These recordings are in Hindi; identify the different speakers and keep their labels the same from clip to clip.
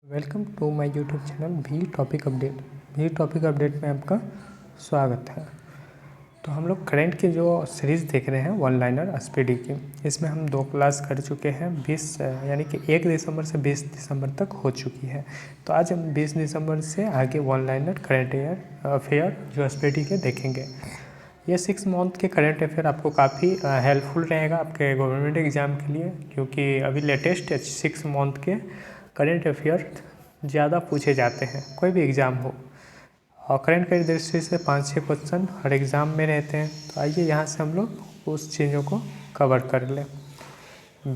Speaker 1: Welcome to my YouTube channel भी टॉपिक अपडेट में आपका स्वागत है। तो हम लोग करंट की जो सीरीज़ देख रहे हैं वन लाइनर स्पीडी की, इसमें हम 2 क्लास कर चुके हैं। 20 यानी कि 1 दिसंबर से 20 दिसंबर तक हो चुकी है। तो आज हम 20 दिसंबर से आगे वन लाइनर करंट अफेयर जो स्पीडी के देखेंगे। ये 6 मंथ के करंट अफेयर आपको काफ़ी हेल्पफुल रहेगा आपके गवर्नमेंट एग्ज़ाम के लिए, क्योंकि अभी लेटेस्ट 6 मंथ के करंट अफेयर ज़्यादा पूछे जाते हैं कोई भी एग्ज़ाम हो, और करंट की दृष्टि से 5-6 क्वेश्चन हर एग्ज़ाम में रहते हैं। तो आइए यहाँ से हम लोग उस चीज़ों को कवर कर लें।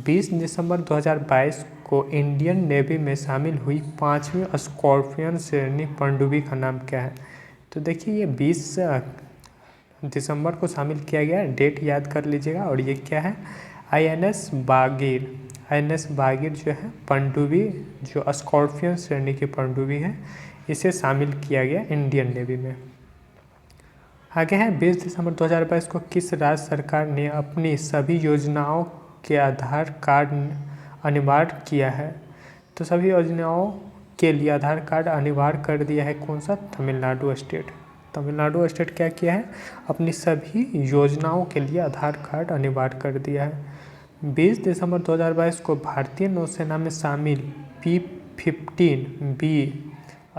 Speaker 1: 20 दिसंबर 2022 को इंडियन नेवी में शामिल हुई 5वीं स्कॉर्पियन श्रेणी पनडुब्बी का नाम क्या है? तो देखिए, ये 20 दिसंबर को शामिल किया गया, डेट याद कर लीजिएगा। और ये क्या है? INS बागीर जो है पनडुब्बी, जो स्कॉर्पियन श्रेणी की पनडुब्बी है, इसे शामिल किया गया इंडियन नेवी में। आगे है 20 दिसंबर 2022 को किस राज्य सरकार ने अपनी सभी योजनाओं के आधार कार्ड अनिवार्य किया है? तो सभी योजनाओं के लिए आधार कार्ड अनिवार्य कर दिया है। कौन सा? तमिलनाडु स्टेट। तमिलनाडु स्टेट क्या किया है? अपनी सभी योजनाओं के लिए आधार कार्ड अनिवार्य कर दिया है। 20 दिसंबर 2022 को भारतीय नौसेना में शामिल P-15B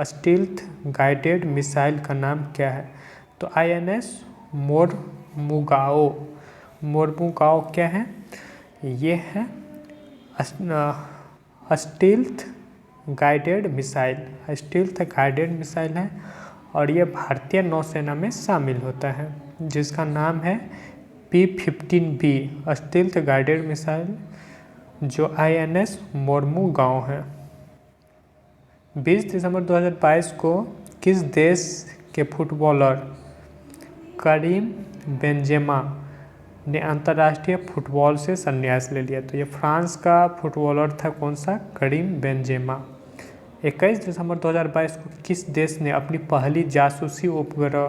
Speaker 1: स्टील्थ गाइडेड मिसाइल का नाम क्या है? तो INS मोरमुगाओ क्या है? ये है स्टील्थ गाइडेड मिसाइल है, और ये भारतीय नौसेना में शामिल होता है, जिसका नाम है P-15B स्टील्थ गाइडेड मिसाइल, जो INS मोरमुगाओ है। 20 दिसंबर 2022 को किस देश के फुटबॉलर करीम बेंजेमा ने अंतर्राष्ट्रीय फुटबॉल से संन्यास ले लिया? तो ये फ्रांस का फुटबॉलर था। कौन सा? Karim Benzema. 21 दिसंबर 2022 को किस देश ने अपनी पहली जासूसी उपग्रह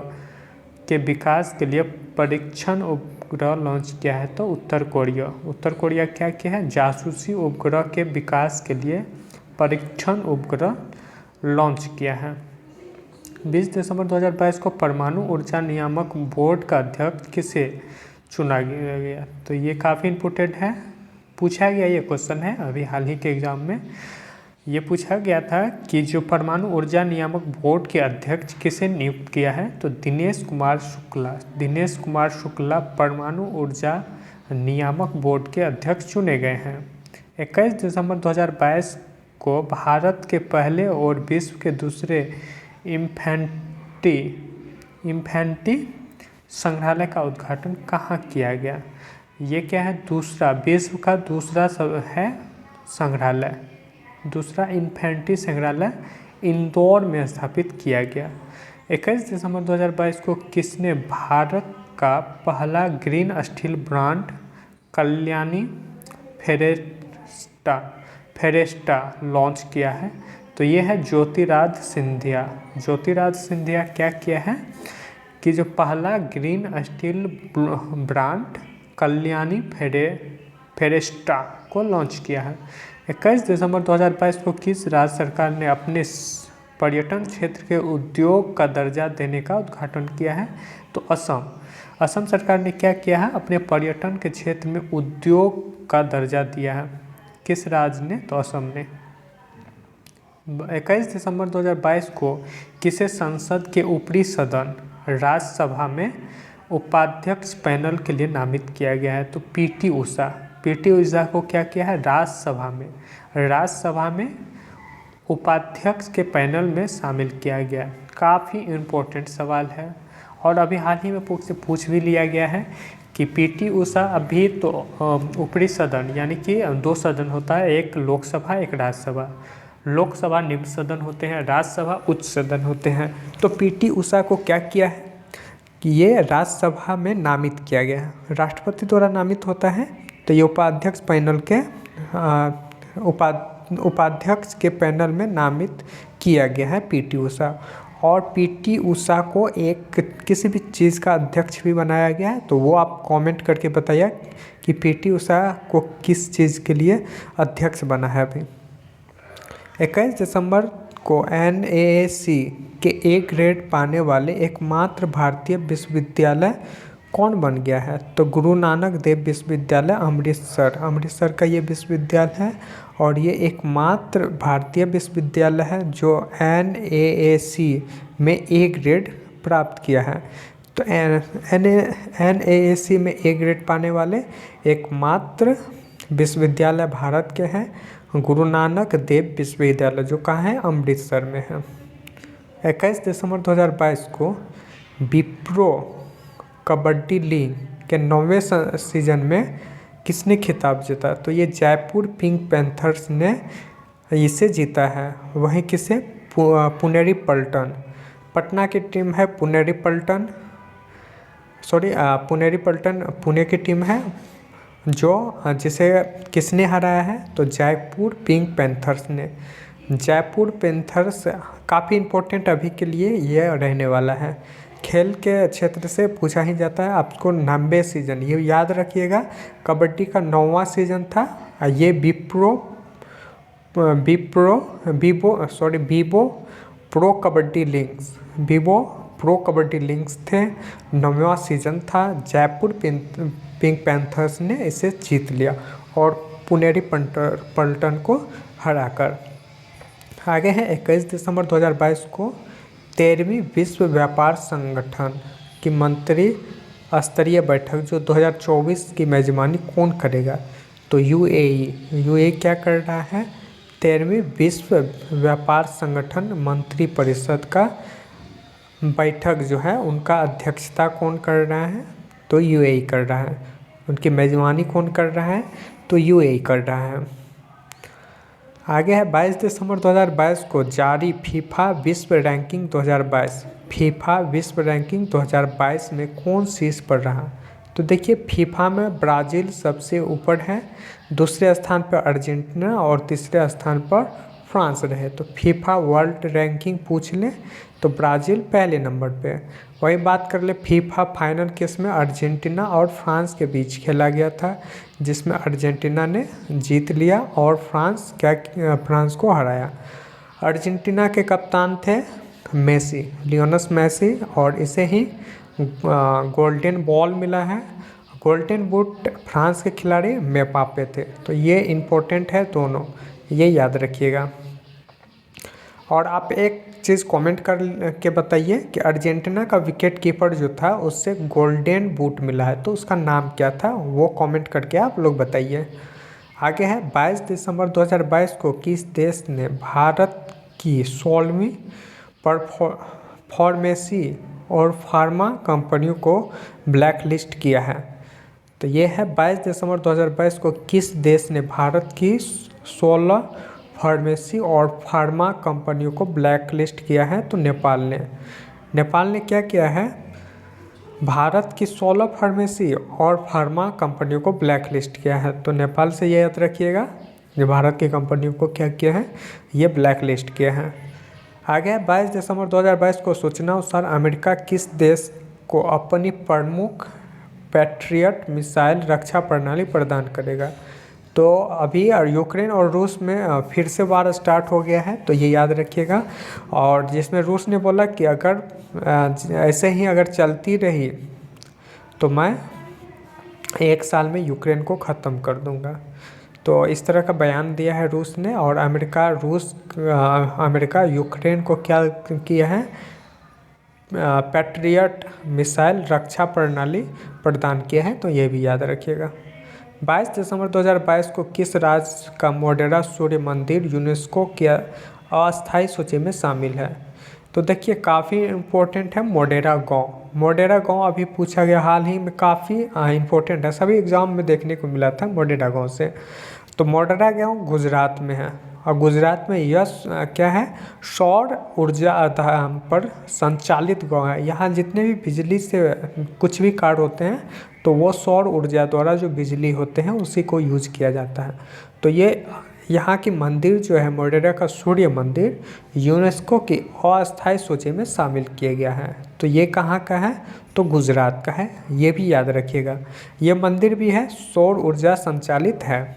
Speaker 1: के विकास के लिए परीक्षण उपग्रह लॉन्च किया है? तो उत्तर कोरिया क्या किया है? जासूसी उपग्रह के विकास के लिए परीक्षण उपग्रह लॉन्च किया है। 20 दिसंबर 2022 को परमाणु ऊर्जा नियामक बोर्ड का अध्यक्ष किसे चुना गया? तो ये काफ़ी इम्पोर्टेंट है, पूछा गया ये क्वेश्चन है अभी हाल ही के एग्ज़ाम में। ये पूछा गया था कि जो परमाणु ऊर्जा नियामक बोर्ड के अध्यक्ष किसे नियुक्त किया है? तो दिनेश कुमार शुक्ला परमाणु ऊर्जा नियामक बोर्ड के अध्यक्ष चुने गए हैं। 21 दिसंबर 2022 को भारत के पहले और विश्व के दूसरे इन्फेंट्री संग्रहालय का उद्घाटन कहाँ किया गया? ये क्या है? विश्व का दूसरा है संग्रहालय, दूसरा इन्फेंट्री संग्रहालय इंदौर में स्थापित किया गया। 21 दिसंबर 2022 को किसने भारत का पहला green steel brand Kalyani Ferresta launch किया है? तो ये है ज्योतिराज सिंधिया क्या किया है कि जो पहला ग्रीन स्टील ब्रांड कल्याणी फेरेस्टा को लॉन्च किया है। 21 दिसंबर 2022 को किस राज्य सरकार ने अपने पर्यटन क्षेत्र के उद्योग का दर्जा देने का उद्घाटन किया है? तो असम सरकार ने क्या किया है? अपने पर्यटन के क्षेत्र में उद्योग का दर्जा दिया है। किस राज्य ने? तो असम ने। 21 दिसंबर 2022 को किसे संसद के ऊपरी सदन राज्यसभा में उपाध्यक्ष पैनल के लिए नामित किया गया है? तो पीटी उषा को क्या किया है? राज्यसभा में उपाध्यक्ष के पैनल में शामिल किया गया। काफ़ी इम्पोर्टेंट सवाल है, और अभी हाल ही में पूछ भी लिया गया है कि पीटी उषा अभी तो ऊपरी सदन, यानी कि 2 सदन होता है, एक लोकसभा एक राज्यसभा। लोकसभा निम्न सदन होते हैं, राज्यसभा उच्च सदन होते हैं। तो पीटी उषा को क्या किया है कि ये राज्यसभा में नामित किया गया है, राष्ट्रपति द्वारा नामित होता है। तो ये उपाध्यक्ष के पैनल में नामित किया गया है पीटी उषा। और पीटी उषा को किसी भी चीज़ का अध्यक्ष भी बनाया गया है, तो वो आप कमेंट करके बताइए कि पीटी उषा को किस चीज़ के लिए अध्यक्ष बना है अभी। 21 दिसंबर को NAAC के ए ग्रेड पाने वाले एकमात्र भारतीय विश्वविद्यालय कौन बन गया है? तो गुरु नानक देव विश्वविद्यालय अमृतसर का ये विश्वविद्यालय है और ये एकमात्र भारतीय विश्वविद्यालय है जो NAAC में ए ग्रेड प्राप्त किया है। तो NAAC में ए ग्रेड पाने वाले एकमात्र विश्वविद्यालय भारत के हैं गुरु नानक देव विश्वविद्यालय, जो कहाँ है? अमृतसर में है। 21 दिसंबर 2022 को विप्रो कबड्डी लीग के 9वें सीजन में किसने खिताब जीता? तो ये जयपुर पिंक पैंथर्स ने इसे जीता है। वहीं किसे? पुनेरी पल्टन, पटना की टीम है पुनेरी पल्टन, पुणे की टीम है जिसे किसने हराया है? तो जयपुर पिंक पैंथर्स ने। जयपुर पैंथर्स काफ़ी इम्पोर्टेंट अभी के लिए ये रहने वाला है। खेल के क्षेत्र से पूछा ही जाता है आपको। 90 सीजन ये याद रखिएगा, कबड्डी का 9वां सीजन था। ये वीवो प्रो कबड्डी लीग्स थे, 9वां सीजन था। जयपुर पिंक पैंथर्स ने इसे जीत लिया और पुनेरी पल्टन को हराकर। आगे है 21 दिसंबर 2022 को 13वीं विश्व व्यापार संगठन की मंत्री स्तरीय बैठक जो 2024 की मेजबानी कौन करेगा? तो यूएई क्या कर रहा है? 13वीं विश्व व्यापार संगठन मंत्री परिषद का बैठक जो है उनका अध्यक्षता कौन कर रहा है? तो यूएई कर रहा है। उनकी मेजबानी कौन कर रहा है? तो यूएई कर रहा है। आगे है 22 दिसंबर 2022 को जारी फीफा विश्व रैंकिंग 2022 में कौन शीर्ष पर रहा? तो देखिए फीफा में ब्राज़ील सबसे ऊपर है, दूसरे स्थान पर अर्जेंटीना और तीसरे स्थान पर फ्रांस रहे। तो फीफा वर्ल्ड रैंकिंग पूछ ले तो ब्राज़ील पहले नंबर पे। वही बात कर ले फीफा फाइनल किसमें अर्जेंटीना और फ्रांस के बीच खेला गया था, जिसमें अर्जेंटीना ने जीत लिया और फ्रांस को हराया। अर्जेंटीना के कप्तान थे लियोनेल मेसी और इसे ही गोल्डन बॉल मिला है। गोल्डन बूट फ्रांस के खिलाड़ी मेबाप्पे थे। तो ये इम्पोर्टेंट है दोनों, ये याद रखिएगा। और आप एक चीज़ कमेंट कर के बताइए कि अर्जेंटीना का विकेट कीपर जो था उससे गोल्डन बूट मिला है, तो उसका नाम क्या था? वो कमेंट करके आप लोग बताइए। आगे है 22 दिसंबर 2022 को किस देश ने भारत की 16वीं फार्मेसी और फार्मा कंपनियों को ब्लैक लिस्ट किया है? तो ये है 22 दिसंबर 2022 को किस देश ने भारत की 16 फार्मेसी और फार्मा कंपनियों को ब्लैक लिस्ट किया है? तो नेपाल ने क्या किया है? भारत की 16 फार्मेसी और फार्मा कंपनियों को ब्लैक लिस्ट किया है। तो नेपाल से ये याद रखिएगा, जो भारत की कंपनियों को क्या किया है? ये ब्लैक लिस्ट किया है। आगे है 22 दिसंबर 2022 को सूचना अनुसार अमेरिका किस देश को अपनी प्रमुख पैट्रियट मिसाइल रक्षा प्रणाली प्रदान करेगा? तो अभी यूक्रेन और रूस में फिर से वार स्टार्ट हो गया है, तो ये याद रखिएगा। और जिसमें रूस ने बोला कि अगर ऐसे ही अगर चलती रही तो मैं 1 साल में यूक्रेन को ख़त्म कर दूंगा। तो इस तरह का बयान दिया है रूस ने। और अमेरिका यूक्रेन को क्या किया है? पैट्रियट मिसाइल रक्षा प्रणाली प्रदान किया है, तो ये भी याद रखिएगा। 22 दिसंबर 2022 को किस राज्य का मोढेरा सूर्य मंदिर यूनेस्को की अस्थायी सूची में शामिल है? तो देखिए काफ़ी इम्पोर्टेंट है मोढेरा गांव अभी पूछा गया हाल ही में, काफ़ी इम्पोर्टेंट है, सभी एग्जाम में देखने को मिला था मोढेरा गांव से। तो मोढेरा गांव गुजरात में है और गुजरात में यह क्या है? सौर ऊर्जा आधार पर संचालित गांव है। यहाँ जितने भी बिजली से कुछ भी कार्य होते हैं तो वो सौर ऊर्जा द्वारा जो बिजली होते हैं उसी को यूज किया जाता है। तो ये यहाँ की मंदिर जो है मोढेरा का सूर्य मंदिर यूनेस्को की अस्थायी सूची में शामिल किया गया है। तो ये कहाँ का है? तो गुजरात का है, ये भी याद रखिएगा। ये मंदिर भी है, सौर ऊर्जा संचालित है।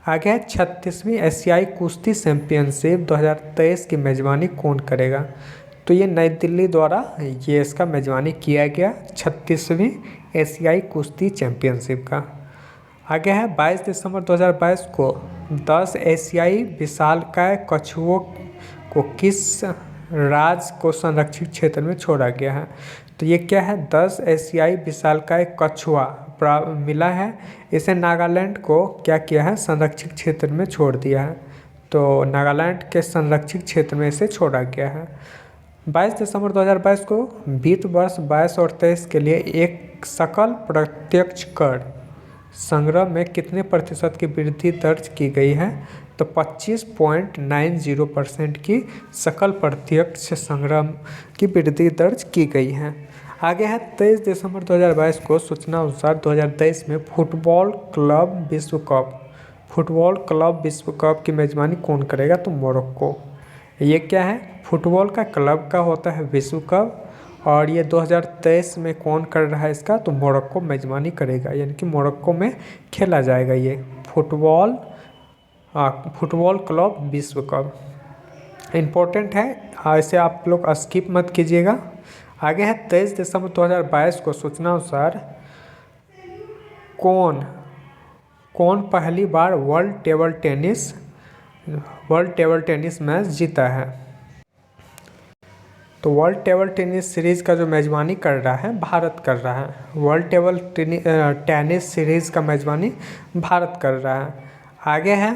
Speaker 1: आगे है 36वीं एशियाई कुश्ती चैंपियनशिप 2023 की मेज़बानी कौन करेगा। तो ये नई दिल्ली द्वारा ये इसका मेज़बानी किया गया 36वीं एशियाई कुश्ती चैंपियनशिप का। आगे है 22 दिसंबर 2022 को 10 एशियाई विशालकाय कछुओं को किस राज्य को संरक्षित क्षेत्र में छोड़ा गया है। तो ये क्या है, 10 एशियाई विशालकाय कछुआ मिला है, इसे नागालैंड को क्या किया है, संरक्षित क्षेत्र में छोड़ दिया है। तो नागालैंड के संरक्षित क्षेत्र में इसे छोड़ा गया है। 22 दिसंबर 2022 को वित्त वर्ष 22 और 23 के लिए एक सकल प्रत्यक्ष कर संग्रह में कितने प्रतिशत की वृद्धि दर्ज की गई है। तो 25.90% की सकल प्रत्यक्ष संग्रह की वृद्धि दर्ज की गई है। आगे है 23 दिसंबर 2022 को सूचना अनुसार 2023 में फुटबॉल क्लब विश्व कप की मेज़बानी कौन करेगा। तो मोरक्को। ये क्या है, फुटबॉल का क्लब का होता है विश्व कप, और ये 2023 में कौन कर रहा है इसका, तो मोरक्को मेज़बानी करेगा, यानी कि मोरक्को में खेला जाएगा ये फुटबॉल क्लब विश्व कप। इम्पोर्टेंट है, ऐसे आप लोग स्किप मत कीजिएगा। आगे है 23 दिसंबर 2022 को सूचना अनुसार कौन पहली बार वर्ल्ड टेबल टेनिस मैच जीता है। तो वर्ल्ड टेबल टेनिस सीरीज़ का जो मेज़बानी कर रहा है भारत कर रहा है। वर्ल्ड टेबल टेनिस सीरीज़ का मेज़बानी भारत कर रहा है। आगे है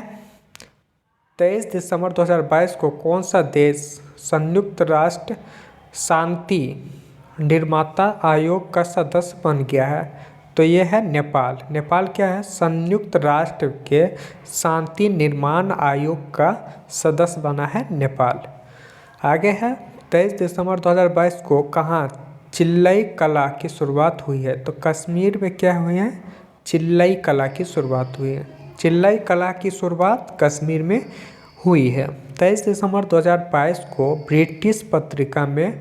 Speaker 1: 23 दिसंबर 2022 को कौन सा देश संयुक्त राष्ट्र शांति निर्माता आयोग का सदस्य बन गया है। तो ये है नेपाल। नेपाल क्या है, संयुक्त राष्ट्र के शांति निर्माण आयोग का सदस्य बना है नेपाल। आगे है 23 दिसंबर 2022 को कहाँ चिल्लई कला की शुरुआत हुई है। तो कश्मीर में क्या हुई है, चिल्लई कला की शुरुआत हुई है। चिल्लई कला की शुरुआत कश्मीर में हुई है। 23 दिसंबर 2022 को ब्रिटिश पत्रिका में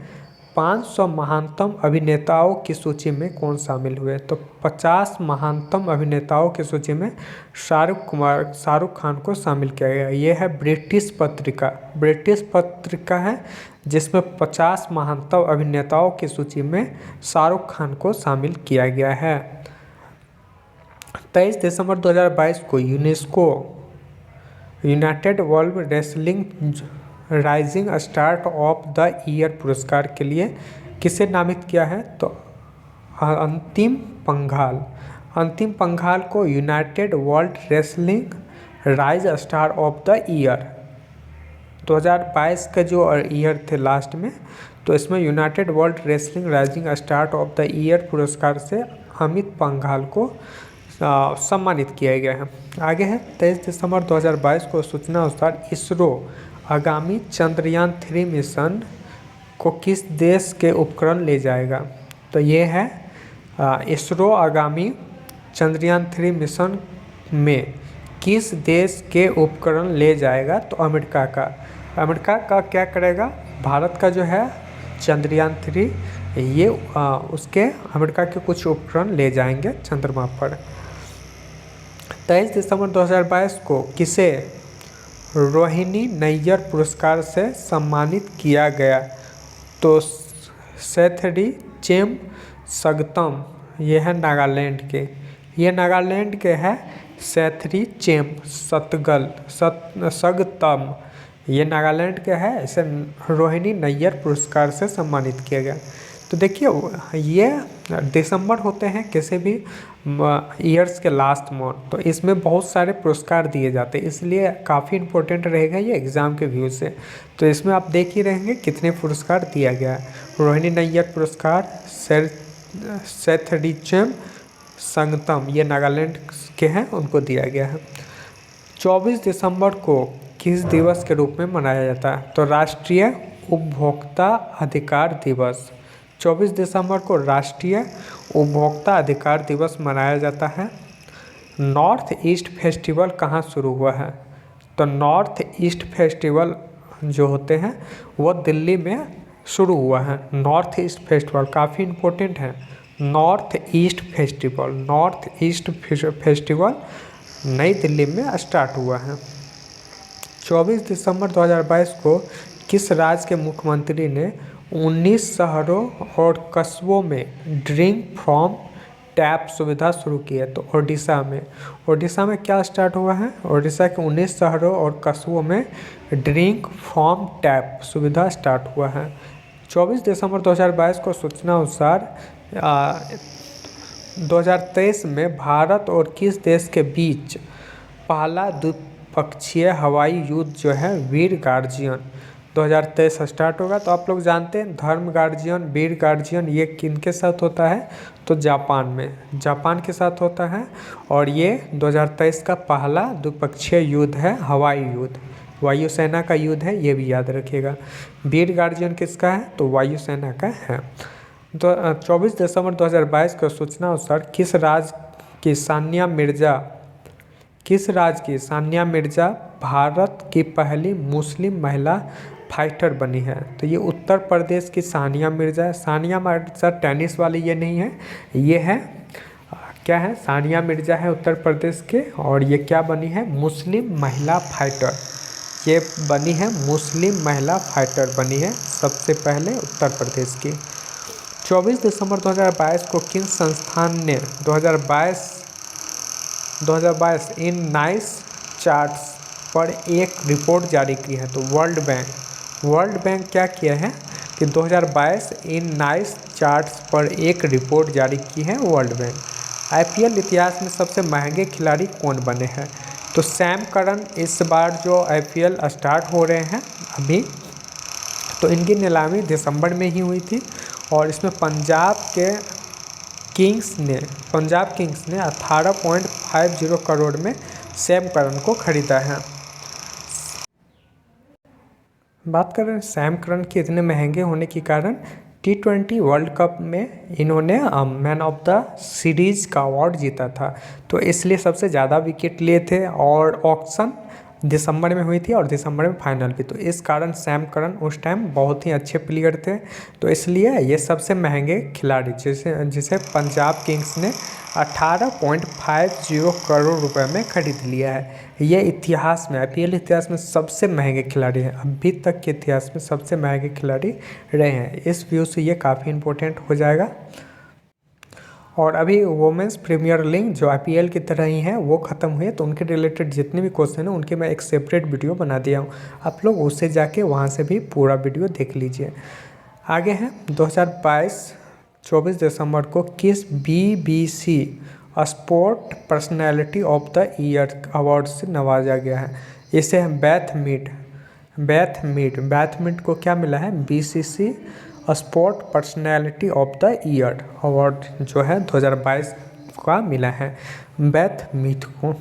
Speaker 1: 500 महानतम अभिनेताओं की सूची में कौन शामिल हुए। तो 50 महानतम अभिनेताओं की सूची में शाहरुख खान को शामिल किया गया। ये है ब्रिटिश पत्रिका है जिसमें 50 महानतम अभिनेताओं की सूची में शाहरुख खान को शामिल किया गया है। 23 दिसंबर 2022 को UNESCO United world wrestling rising star of the year पुरस्कार के लिए किसे नामित किया है। तो अंतिम पंघाल को United world wrestling rise star of the year 2022 का जो ईयर थे लास्ट में, तो इसमें United world wrestling rising star of the year पुरस्कार से अमित पंघाल को सम्मानित किया गया है। आगे है 23 दिसंबर 2022 को सूचना अनुसार इसरो आगामी चंद्रयान 3 मिशन को किस देश के उपकरण ले जाएगा। तो ये है इसरो आगामी चंद्रयान 3 मिशन में किस देश के उपकरण ले जाएगा। तो अमेरिका का क्या करेगा, भारत का जो है चंद्रयान 3 ये उसके अमेरिका के कुछ उपकरण ले जाएंगे चंद्रमा पर। 23 दिसंबर 2022 को किसे रोहिणी नैयर पुरस्कार से सम्मानित किया गया। तो सेथरी चेम सगतम, ये है नागालैंड के, है सेथरी चेम सगतम, ये नागालैंड के है, इसे रोहिणी नैयर पुरस्कार से सम्मानित किया गया। तो देखिए ये दिसंबर होते हैं किसी भी ईयर्स के लास्ट मंथ, तो इसमें बहुत सारे पुरस्कार दिए जाते हैं, इसलिए काफ़ी इम्पोर्टेंट रहेगा ये एग्ज़ाम के व्यू से। तो इसमें आप देख ही रहेंगे कितने पुरस्कार दिया गया है। रोहिणी नैयर पुरस्कार, सेथरिचम संगतम, ये नागालैंड के हैं, उनको दिया गया है। 24 दिसंबर को किस दिवस के रूप में मनाया जाता है। तो राष्ट्रीय उपभोक्ता अधिकार दिवस, 24 दिसंबर को राष्ट्रीय उपभोक्ता अधिकार दिवस मनाया जाता है। नॉर्थ ईस्ट फेस्टिवल कहाँ शुरू हुआ है। तो नॉर्थ ईस्ट फेस्टिवल जो होते हैं वो दिल्ली में शुरू हुआ है। नॉर्थ ईस्ट फेस्टिवल काफ़ी इम्पोर्टेंट है। नॉर्थ ईस्ट फेस्टिवल नई दिल्ली में स्टार्ट हुआ है। 24 दिसंबर 2022 को किस राज्य के मुख्यमंत्री ने 19 शहरों और कस्बों में ड्रिंक फ्रॉम टैप सुविधा शुरू की है? तो ओडिशा में क्या स्टार्ट हुआ है? ओडिशा के 19 शहरों और कस्बों में ड्रिंक फ्रॉम टैप सुविधा स्टार्ट हुआ है। 24 दिसंबर 2022 को सूचना अनुसार 2023 में भारत और किस देश के बीच पहला द्विपक्षीय हवाई युद्ध जो है वीर गार्जियन 2023 स्टार्ट होगा? तो आप लोग जानते हैं धर्म गार्जियन, वीर गार्जियन ये किन के साथ होता है? तो जापान के साथ होता है। और ये 2023 का पहला द्विपक्षीय युद्ध है, हवाई युद्ध, वायुसेना का युद्ध है, ये भी याद रखिएगा। वीर गार्जियन किसका है? तो वायुसेना का है। तो 24 दिसंबर 2022 को सूचना अनुसार किस राज्य की सानिया मिर्जा भारत की पहली मुस्लिम महिला फाइटर बनी है? तो ये उत्तर प्रदेश की सानिया मिर्जा है। सानिया मिर्जा टेनिस वाली ये नहीं है, ये है क्या है? सानिया मिर्जा है उत्तर प्रदेश के। और ये क्या बनी है? मुस्लिम महिला फाइटर। ये बनी है मुस्लिम महिला फाइटर बनी है सबसे पहले उत्तर प्रदेश की। 24 दिसंबर 2022 को किन संस्थान ने 2022 इन नाइस चार्ट्स पर एक रिपोर्ट जारी की है? तो वर्ल्ड बैंक क्या किया है कि 2022 इन नाइस चार्ट्स पर एक रिपोर्ट जारी की है वर्ल्ड बैंक। आईपीएल इतिहास में सबसे महंगे खिलाड़ी कौन बने हैं? तो सैम करन इस बार जो आईपीएल स्टार्ट हो रहे हैं अभी, तो इनकी नीलामी दिसंबर में ही हुई थी और इसमें पंजाब किंग्स ने 18.50 करोड़ में सैम करन को खरीदा है। बात कर रहे हैं सैम करन के इतने महंगे होने के कारण T20 वर्ल्ड कप में इन्होंने मैन ऑफ द सीरीज का अवार्ड जीता था, तो इसलिए सबसे ज़्यादा विकेट लिए थे। और ऑक्शन दिसंबर में हुई थी और दिसंबर में फाइनल भी, तो इस कारण सैम करन उस टाइम बहुत ही अच्छे प्लेयर थे, तो इसलिए ये सबसे महंगे खिलाड़ी जिसे पंजाब किंग्स ने 18.50 करोड़ रुपए में खरीद लिया है। ये इतिहास में आईपीएल इतिहास में सबसे महंगे खिलाड़ी हैं, अभी तक के इतिहास में सबसे महंगे खिलाड़ी रहे हैं। इस व्यू से ये काफ़ी इम्पोर्टेंट हो जाएगा। और अभी वोमेंस प्रीमियर लीग जो आईपीएल की तरह ही है वो ख़त्म हुई है, तो उनके रिलेटेड जितने भी क्वेश्चन हैं उनके मैं एक सेपरेट वीडियो बना दिया हूँ, आप लोग उससे जाके वहाँ से भी पूरा वीडियो देख लीजिए। आगे है 2022 24 दिसंबर को किस BBC sport personality of the year award से नवाजा गया है? इसे बैथमीट को क्या मिला है? BCC sport personality of the year award जो है 2022 का मिला है बैथमीट को।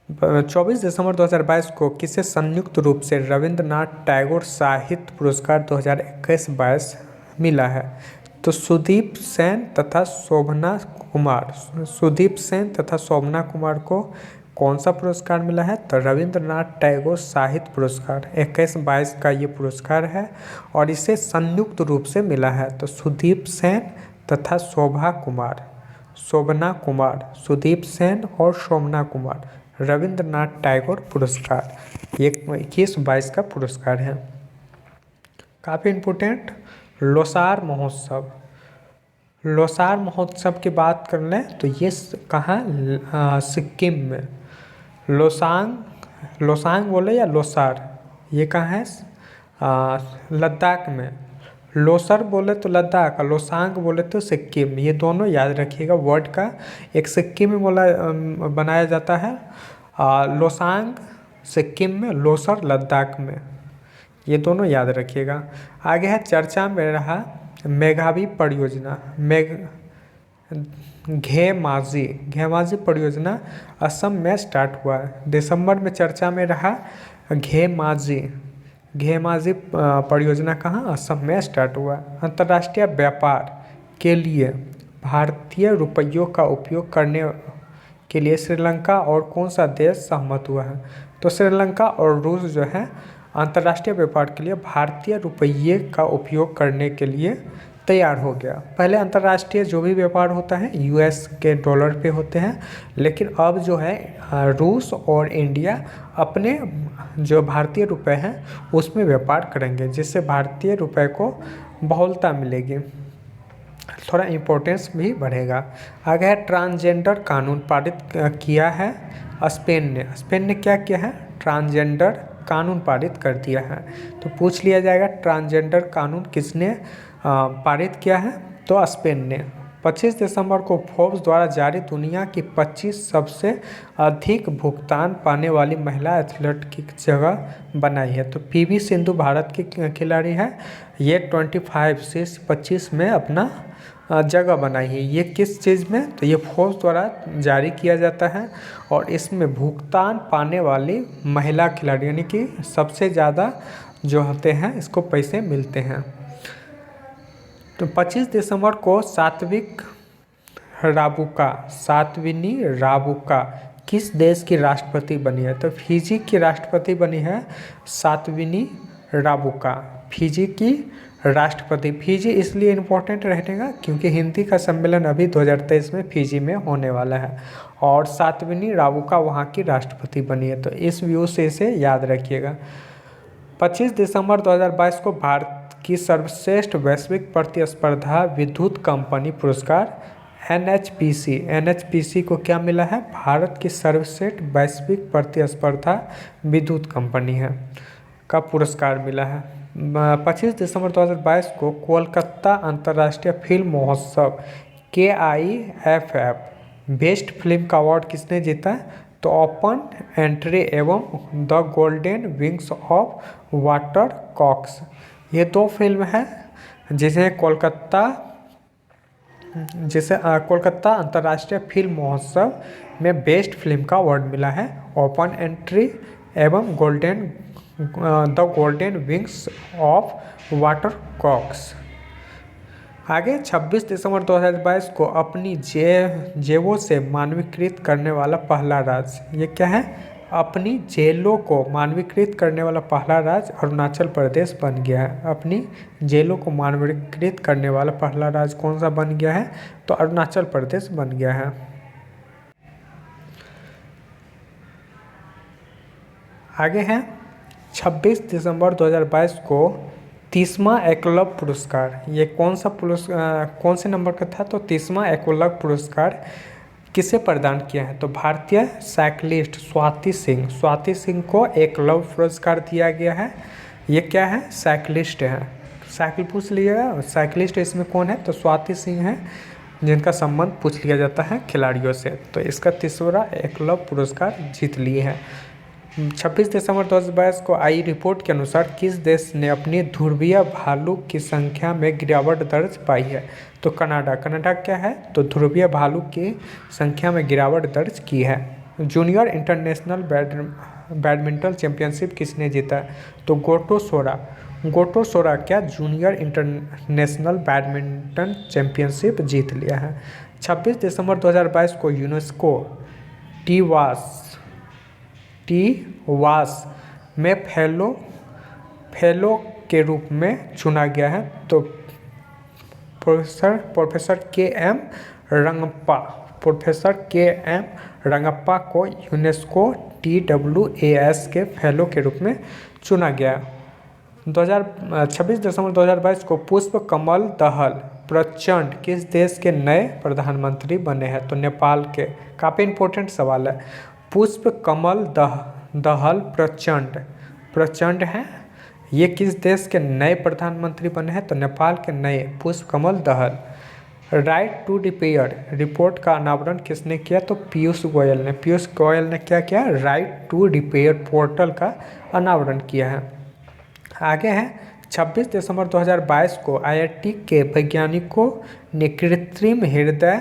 Speaker 1: 24 दिसंबर 2022 को किसे संयुक्त रूप से रविंद्रनाथ टैगोर साहित्य पुरस्कार 2021-22 मिला है? तो सुदीप सेन तथा शोभना कुमार को कौन सा पुरस्कार मिला है? तो रविंद्रनाथ टैगोर साहित्य पुरस्कार 21-22 का ये पुरस्कार है और इसे संयुक्त रूप से मिला है। तो सुदीप सेन तथा शोभना कुमार, सुदीप सेन और शोभना कुमार रविंद्रनाथ टैगोर पुरस्कार ये 21-22 का पुरस्कार है। काफ़ी इम्पोर्टेंट लोसार महोत्सव की बात कर लें तो ये कहाँ? सिक्किम में लोसांग बोले या लोसार, ये कहाँ है? लद्दाख में। लोसर बोले तो लद्दाख, लोसांग बोले तो सिक्किम, ये दोनों याद रखिएगा। वर्ड का एक सिक्किम में बनाया जाता है, लोसांग सिक्किम में, लोसर लद्दाख में, ये दोनों याद रखिएगा। आगे है चर्चा में रहा मेघावी परियोजना, घेमाजी परियोजना असम में स्टार्ट हुआ है। दिसंबर में चर्चा में रहा घेमाजी परियोजना कहाँ? असम में स्टार्ट हुआ। अंतर्राष्ट्रीय व्यापार के लिए भारतीय रुपयों का उपयोग करने के लिए श्रीलंका और कौन सा देश सहमत हुआ है? तो श्रीलंका और रूस जो है अंतर्राष्ट्रीय व्यापार के लिए भारतीय रुपये का उपयोग करने के लिए तैयार हो गया। पहले अंतर्राष्ट्रीय जो भी व्यापार होता है यूएस के डॉलर पे होते हैं, लेकिन अब जो है रूस और इंडिया अपने जो भारतीय रुपए हैं उसमें व्यापार करेंगे, जिससे भारतीय रुपए को बहुलता मिलेगी, थोड़ा इम्पोर्टेंस भी बढ़ेगा। आगे है ट्रांसजेंडर कानून पारित किया है स्पेन ने। स्पेन ने क्या किया है? ट्रांसजेंडर कानून पारित कर दिया है। तो पूछ लिया जाएगा ट्रांसजेंडर कानून किसने पारित किया है? तो स्पेन ने। 25 दिसंबर को फोर्ब्स द्वारा जारी दुनिया की 25 सबसे अधिक भुगतान पाने वाली महिला एथलीट की जगह बनाई है। तो पीवी सिंधु भारत की खिलाड़ी है, ये 25 से 25 में अपना जगह बनाई है। ये किस चीज़ में? तो ये फोर्ब्स द्वारा जारी किया जाता है और इसमें भुगतान पाने वाली महिला खिलाड़ी यानी कि सबसे ज़्यादा जो होते हैं इसको पैसे मिलते हैं। तो 25 दिसंबर को सात्विनी राबुका किस देश की राष्ट्रपति बनी है? तो फिजी की राष्ट्रपति बनी है सात्विनी राबुका, फिजी की राष्ट्रपति। फिजी इसलिए इम्पोर्टेंट रहेगा क्योंकि हिंदी का सम्मेलन अभी 2023 में फिजी में होने वाला है और सात्विनी राबुका वहाँ की राष्ट्रपति बनी है। तो इस व्यू से इसे याद रखिएगा। 25 दिसंबर 2022 को भारत की सर्वश्रेष्ठ वैश्विक प्रतिस्पर्धा विद्युत कंपनी पुरस्कार एनएचपीसी को क्या मिला है? भारत की सर्वश्रेष्ठ वैश्विक प्रतिस्पर्धा विद्युत कंपनी है का पुरस्कार मिला है। 25 दिसंबर 2022 को कोलकाता अंतर्राष्ट्रीय फिल्म महोत्सव KIFF बेस्ट फिल्म का अवार्ड किसने जीता? तो ओपन एंट्री एवं the golden wings of water cocks, ये दो फिल्म हैं जिसे कोलकाता अंतर्राष्ट्रीय फिल्म महोत्सव में बेस्ट फिल्म का अवार्ड मिला है, ओपन एंट्री एवं the golden wings of water cocks. आगे 26 दिसंबर 2022 को अपनी जेवों से मानवीकृत करने वाला पहला राज्य, ये क्या है? अपनी जेलों को मानवीकृत करने वाला पहला राज्य अरुणाचल प्रदेश बन गया है। अपनी जेलों को मानवीकृत करने वाला पहला राज्य कौन सा बन गया है? तो अरुणाचल प्रदेश बन गया है। आगे है 26 दिसंबर 2022 को 30वां एकलव्य पुरस्कार, ये कौन से नंबर का था? तो 30वां एकलव्य पुरस्कार किसे प्रदान किया है? तो भारतीय साइकिलिस्ट स्वाति सिंह को एकलव्य पुरस्कार दिया गया है। ये क्या है? साइकिलिस्ट है, साइकिल पूछ लिएगा, साइकिलिस्ट इसमें कौन है? तो स्वाति सिंह है, जिनका संबंध पूछ लिया जाता है खिलाड़ियों से। तो इसका 30वां एकलव्य पुरस्कार जीत लिए है। 26 दिसंबर 2022 को आई रिपोर्ट के अनुसार किस देश ने अपनी ध्रुवीय भालू की संख्या में गिरावट दर्ज पाई है? तो कनाडा क्या है? तो ध्रुवीय भालू की संख्या में गिरावट दर्ज की है। जूनियर इंटरनेशनल बैडमिंटन चैंपियनशिप किसने जीता? तो गोटो सोरा क्या जूनियर इंटरनेशनल बैडमिंटन चैंपियनशिप जीत लिया है। 26 दिसंबर 2022 को यूनेस्को टी-वास में फेलो के रूप में चुना गया है। तो प्रोफेसर के एम रंगप्पा को यूनेस्को TWAS के फेलो के रूप में चुना गया। 26 दिसंबर 2022 को पुष्प कमल दहल प्रचंड किस देश के नए प्रधानमंत्री बने हैं? तो नेपाल के। काफ़ी इम्पोर्टेंट सवाल है। पुष्प कमल दहल प्रचंड हैं, ये किस देश के नए प्रधानमंत्री बने हैं? तो नेपाल के नए पुष्प Kamal Dahal. Right to repair report का अनावरण किसने किया? तो पीयूष गोयल ने क्या किया? राइट टू रिपेयर पोर्टल का अनावरण किया है। आगे है 26 दिसंबर 2022 को IIT के वैज्ञानिकों ने कृत्रिम हृदय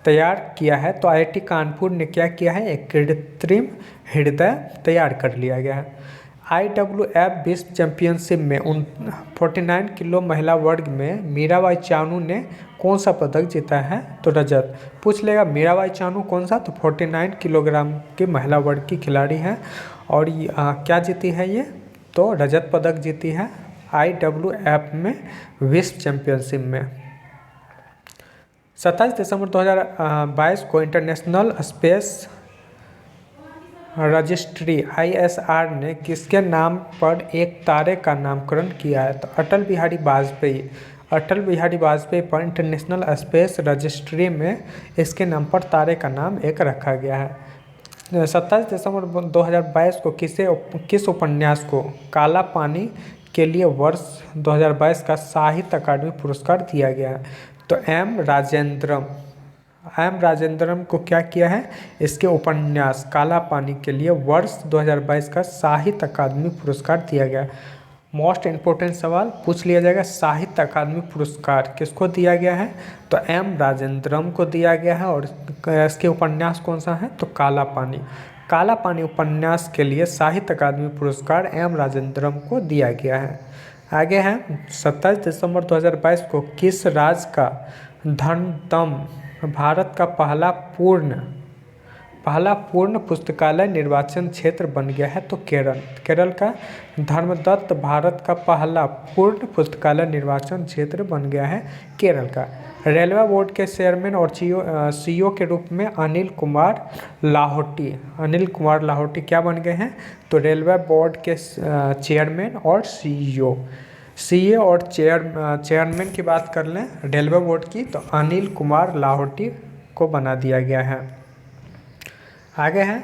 Speaker 1: तैयार किया है। तो IIT कानपुर ने क्या किया है? एक कृत्रिम हृदय तैयार कर लिया गया है। IWF विश्व चैंपियनशिप में 49 किलो महिला वर्ग में मीराबाई चानू ने कौन सा पदक जीता है? तो रजत। पूछ लेगा मीराबाई चानू कौन सा? तो 49 किलोग्राम की महिला वर्ग की खिलाड़ी है और क्या जीती है ये? तो रजत पदक जीती है IWF में विश्व चैंपियनशिप में। 27 दिसंबर 2022 को इंटरनेशनल स्पेस रजिस्ट्री ISR ने किसके नाम पर एक तारे का नामकरण किया है? तो अटल बिहारी वाजपेयी पर इंटरनेशनल स्पेस रजिस्ट्री में इसके नाम पर तारे का नाम एक रखा गया है। 27 दिसंबर 2022 को किस उपन्यास को काला पानी के लिए वर्ष 2022 का साहित्य अकादमी पुरस्कार दिया गया है? तो एम राजेंद्रम को क्या किया है? इसके उपन्यास काला पानी के लिए वर्ष 2022 का साहित्य अकादमी पुरस्कार दिया गया। मोस्ट इम्पोर्टेंट सवाल पूछ लिया जाएगा, साहित्य अकादमी पुरस्कार किसको दिया गया है? तो एम राजेंद्रम को दिया गया है। और इसके उपन्यास कौन सा है? तो काला पानी उपन्यास के लिए साहित्य अकादमी पुरस्कार एम राजेंद्रम को दिया गया है। आगे है 27 दिसंबर 2022 को किस राज्य का धर्मदम भारत का पहला पूर्ण पुस्तकालय निर्वाचन क्षेत्र बन गया है? तो केरल का धर्मदत्त भारत का पहला पूर्ण पुस्तकालय निर्वाचन क्षेत्र बन गया है केरल का। रेलवे बोर्ड के चेयरमैन और CEO के रूप में अनिल कुमार लाहोटी क्या बन गए हैं? तो रेलवे बोर्ड के चेयरमैन और CEO और चेयरमैन की बात कर लें रेलवे बोर्ड की, तो अनिल कुमार लाहोटी को बना दिया गया है। आगे है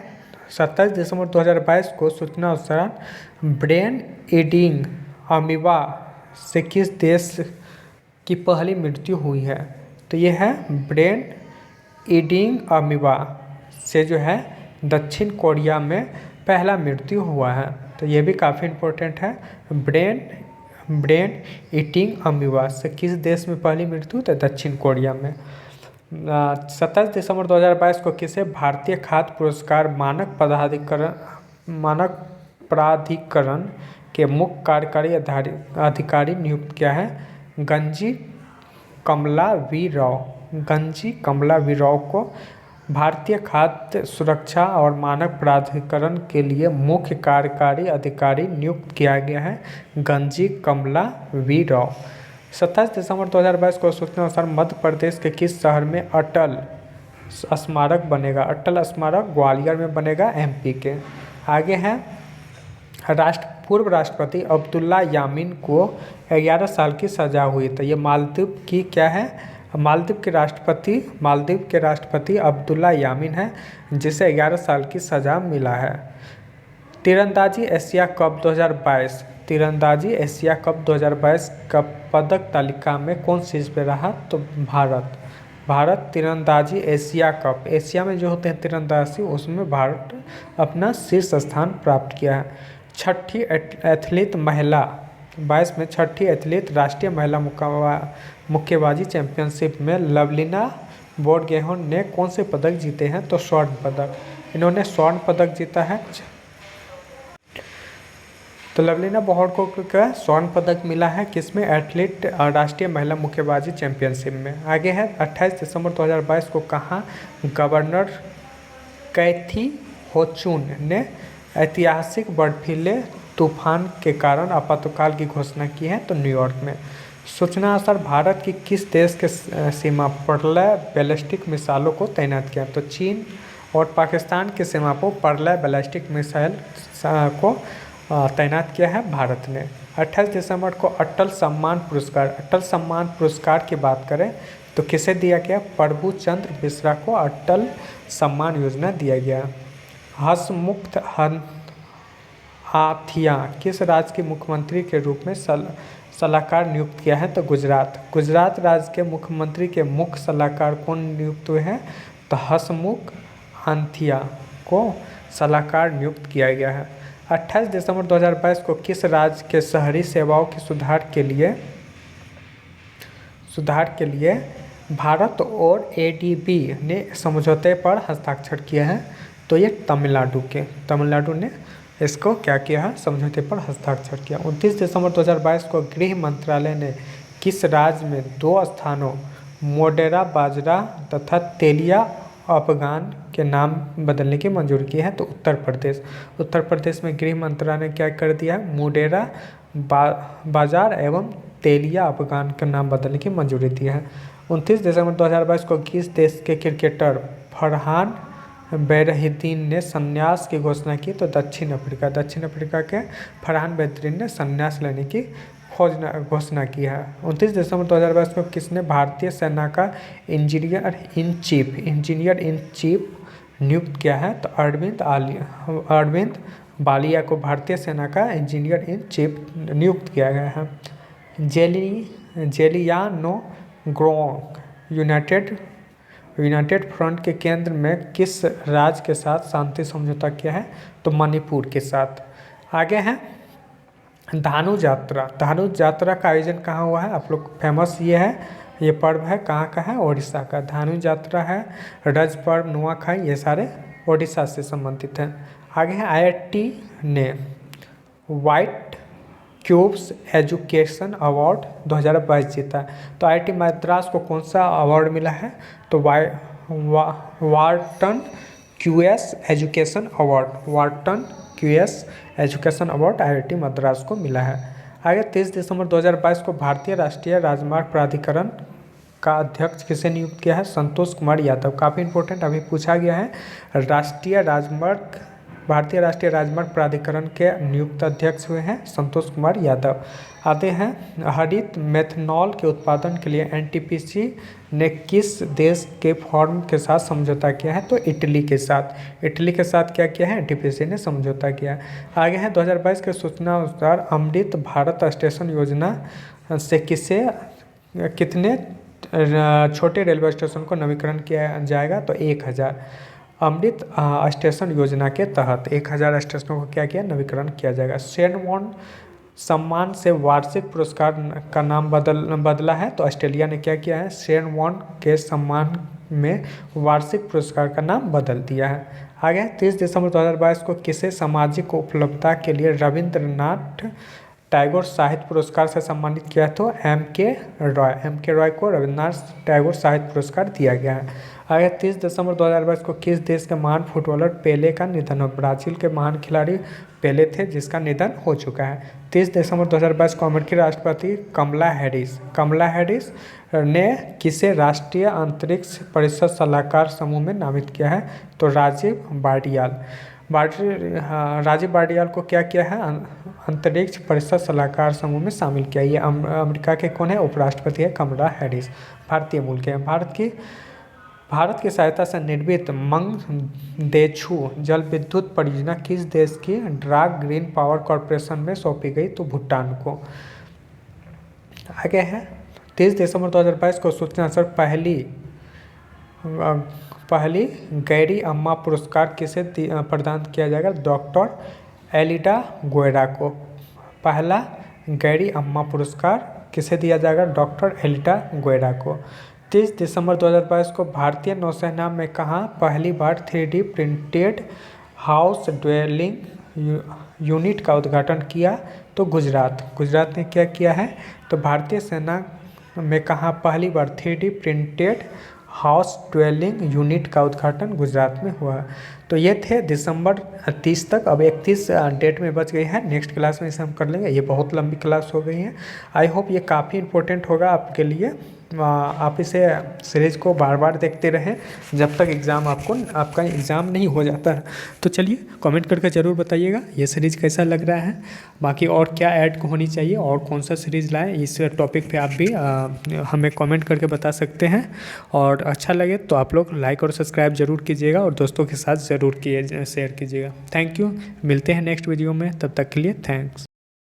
Speaker 1: 27 दिसंबर 2022 को सूचना अनुसार ब्रेन ईडिंग अमीबा से किस देश की पहली मृत्यु हुई है? तो ये है ब्रेन ईडिंग अमीबा से जो है दक्षिण कोरिया में पहला मृत्यु हुआ है। तो ये भी काफ़ी इम्पोर्टेंट है। ब्रेन ईटिंग अमीबा से किस देश में पहली मृत्यु? तो दक्षिण कोरिया में। 27 दिसंबर 2022 को किसे भारतीय खाद्य पुरस्कार मानक प्राधिकरण के मुख्य कार्यकारी अधिकारी नियुक्त किया है? गंजी कमला वी राव को भारतीय खाद्य सुरक्षा और मानक प्राधिकरण के लिए मुख्य कार्यकारी अधिकारी नियुक्त किया गया है। गंजी कमला वी राव। 27 दिसंबर 2022 को सूचना अनुसार मध्य प्रदेश के किस शहर में अटल स्मारक बनेगा? अटल स्मारक ग्वालियर में बनेगा MP के। आगे है पूर्व राष्ट्रपति अब्दुल्ला यामीन को 11 साल की सजा हुई। तो ये मालदीव की क्या है? मालदीव के राष्ट्रपति अब्दुल्ला यामीन है जिसे 11 साल की सजा मिला है। तीरंदाजी एशिया कप 2022 का पदक तालिका में कौन शीर्ष पे रहा? तो भारत तीरंदाजी एशिया कप, एशिया में जो होते हैं तीरंदाजी, उसमें भारत अपना शीर्ष स्थान प्राप्त किया है। छठी एथलीट राष्ट्रीय महिला मुक्केबाजी चैंपियनशिप में लवलीना बोरगोहेन ने कौन से पदक जीते हैं? तो स्वर्ण पदक। इन्होंने स्वर्ण पदक जीता है। तो लवलीना बोरगोहेन का स्वर्ण पदक मिला है किसमें? एथलीट राष्ट्रीय महिला मुक्केबाजी चैंपियनशिप में। आगे है 28 दिसंबर 2022 को कहाँ गवर्नर कैथी होचुन ने ऐतिहासिक बर्फीले तूफान के कारण आपातकाल की घोषणा की है? तो न्यूयॉर्क में। सूचना अनुसार भारत की किस देश के सीमा पर्याय बैलिस्टिक मिसाइलों को तैनात किया? तो चीन और पाकिस्तान की सीमा पर पर्याय बैलिस्टिक मिसाइल को तैनात किया है भारत ने। 28 दिसंबर को अटल सम्मान पुरस्कार की बात करें तो किसे दिया गया? प्रभु चंद्र मिश्रा को अटल सम्मान योजना दिया गया। हसमुख हाथिया किस राज्य के मुख्यमंत्री के रूप में सलाहकार नियुक्त किया है? तो गुजरात राज्य के मुख्यमंत्री के मुख्य सलाहकार कौन नियुक्त हुए हैं? तो हसमुख हाथिया को सलाहकार नियुक्त किया गया है। 28 दिसंबर 2022 को किस राज्य के शहरी सेवाओं के सुधार के लिए भारत और ADB ने समझौते पर हस्ताक्षर किया है? तो ये तमिलनाडु ने इसको क्या किया है? समझौते पर हस्ताक्षर किया। 29 दिसंबर 2022 को गृह मंत्रालय ने किस राज्य में 2 स्थानों मोडेरा बाजरा तथा तेलिया अफगान के नाम बदलने की मंजूरी की है? तो उत्तर प्रदेश में गृह मंत्रालय ने क्या कर दिया है? मोडेरा बाजार एवं तेलिया अफगान का नाम बदलने की मंजूरी दी है। 29 दिसंबर 2022 को किस देश के क्रिकेटर फरहान बेरहिद्दीन ने संन्यास की घोषणा की? तो दक्षिण अफ्रीका के फरहान बेरहिद्दीन ने संन्यास लेने की घोषणा की है। 29 दिसंबर 2022 को किसने भारतीय सेना का इंजीनियर इन चीफ नियुक्त किया है? तो अरविंद बालिया को भारतीय सेना का इंजीनियर इन चीफ नियुक्त किया गया है। जेलियानोग्रोंग यूनाइटेड फ्रंट के केंद्र में किस राज्य के साथ शांति समझौता किया है? तो मणिपुर के साथ। आगे है धानु यात्रा का आयोजन कहाँ हुआ है? आप लोग फेमस ये पर्व है, कहाँ का है? ओडिशा का। धानु यात्रा है, रज पर्व, नुआखाई, ये सारे ओडिशा से संबंधित हैं। आगे है IIT ने व्हाइट क्यूब्स एजुकेशन अवार्ड 2022 जीता। तो IIT मद्रास को कौन सा अवार्ड मिला है? तो Wharton QS education award IIT Madras को मिला है। आगे 30 दिसंबर 2022 को भारतीय राष्ट्रीय राजमार्ग प्राधिकरण का अध्यक्ष किसे नियुक्त किया है? संतोष कुमार यादव। काफ़ी इंपॉर्टेंट अभी पूछा गया है। भारतीय राष्ट्रीय राजमार्ग प्राधिकरण के नियुक्त अध्यक्ष हुए हैं संतोष कुमार यादव। आते हैं हरित मेथनॉल के उत्पादन के लिए NTPC ने किस देश के फर्म के साथ समझौता किया है? तो इटली के साथ क्या किया है? NTPC ने समझौता किया। आगे है 2022 के सूचना अनुसार अमृत भारत स्टेशन योजना से कितने छोटे रेलवे स्टेशन को नवीकरण किया जाएगा? तो 1000। अमृत स्टेशन योजना के तहत 1000 स्टेशनों को क्या किया? नवीकरण किया जाएगा। शेरवॉन सम्मान से वार्षिक पुरस्कार का नाम बदला है। तो ऑस्ट्रेलिया ने क्या किया है? शेरवॉन के सम्मान में वार्षिक पुरस्कार का नाम बदल दिया है। आगे 30 दिसंबर 2022 को किसे सामाजिक उपलब्धता के लिए रविंद्रनाथ टैगोर साहित्य पुरस्कार से सम्मानित किया? तो M.K. रॉय को रविंद्रनाथ टैगोर साहित्य पुरस्कार दिया गया है। आगे 30 दिसंबर 2022 को किस देश के महान फुटबॉलर पेले का निधन हो? ब्राज़ील के महान खिलाड़ी पेले थे, जिसका निधन हो चुका है। 30 दिसंबर 2022 को अमेरिकी राष्ट्रपति कमला हैरिस ने किसे राष्ट्रीय अंतरिक्ष परिषद सलाहकार समूह में नामित किया है? तो राजीव बार्डियाल को क्या किया है? अंतरिक्ष परिषद सलाहकार समूह में शामिल किया। ये अमेरिका के कौन है? उपराष्ट्रपति है कमला हैरिस, भारतीय मूल के हैं। भारत की सहायता से निर्मित मंगदेछू जल विद्युत परियोजना किस देश की ड्राक ग्रीन पावर कॉरपोरेशन में सौंपी गई? तो भूटान को। आगे है 30 दिसंबर 2022 को सूचना अनुसार पहली गैरी अम्मा पुरस्कार किसे प्रदान किया जाएगा? डॉक्टर एलिडा गोयरा को। पहला गैरी अम्मा पुरस्कार किसे दिया जाएगा? डॉक्टर एलिडा गोयरा को। 30 दिसंबर 2022 को भारतीय नौसेना में कहाँ पहली बार 3D printed house dwelling unit का उद्घाटन किया? तो गुजरात ने क्या किया है? तो भारतीय सेना में कहाँ पहली बार 3D printed house dwelling unit का उद्घाटन गुजरात में हुआ। तो ये थे दिसंबर 30 तक। अब 31 डेट में बच गई है, नेक्स्ट क्लास में इसे हम कर लेंगे। ये बहुत लंबी क्लास हो गई है। आई होप ये काफ़ी इंपॉर्टेंट होगा आपके लिए। आप इसे सीरीज़ को बार बार देखते रहें जब तक आपका एग्ज़ाम नहीं हो जाता है। तो चलिए कमेंट करके ज़रूर बताइएगा ये सीरीज़ कैसा लग रहा है, बाकी और क्या ऐड होनी चाहिए और कौन सा सीरीज़ लाएं, इस टॉपिक पे आप भी हमें कमेंट करके बता सकते हैं। और अच्छा लगे तो आप लोग लाइक और सब्सक्राइब ज़रूर कीजिएगा और दोस्तों के साथ ज़रूर शेयर कीजिएगा। Thank you. मिलते हैं नेक्स्ट वीडियो में, तब तक के लिए थैंक्स।